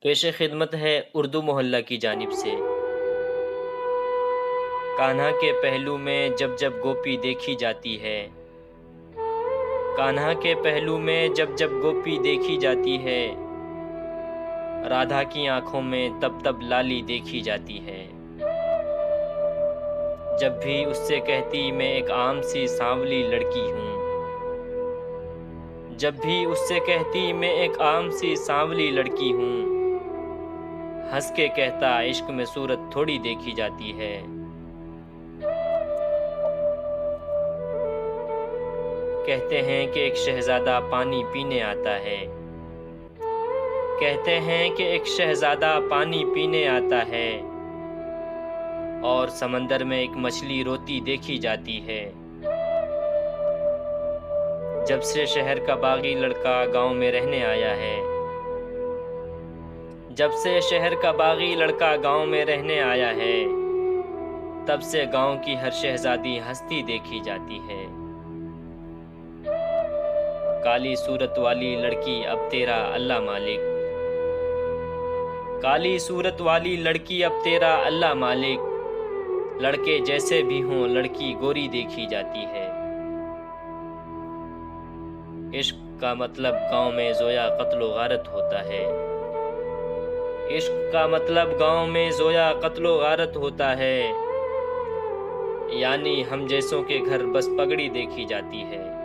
पेशे खिदमत है उर्दू मोहल्ला की जानिब से। कान्हा के पहलू में जब जब गोपी देखी जाती है, कान्हा के पहलू में जब जब गोपी देखी जाती है, राधा की आंखों में तब तब लाली देखी जाती है। जब भी उससे कहती मैं एक आम सी सांवली लड़की हूँ, जब भी उससे कहती मैं एक आम सी सांवली लड़की हूँ, हंस के कहता इश्क में सूरत थोड़ी देखी जाती है। कहते हैं कि एक शहजादा पानी पीने आता है, कहते हैं कि एक शहजादा पानी पीने आता है, और समंदर में एक मछली रोती देखी जाती है। जब से शहर का बागी लड़का गांव में रहने आया है, जब से शहर का बागी लड़का गांव में रहने आया है, तब से गांव की हर शहजादी हंसती देखी जाती है। काली सूरत वाली लड़की अब तेरा अल्लाह मालिक, काली सूरत वाली लड़की अब तेरा अल्लाह मालिक, लड़के जैसे भी हों लड़की गोरी देखी जाती है। इश्क का मतलब गांव में जोया कत्लो गारत होता है, इश्क का मतलब गांव में जोया कत्लो गारत होता है, यानी हम जैसों के घर बस पगड़ी देखी जाती है।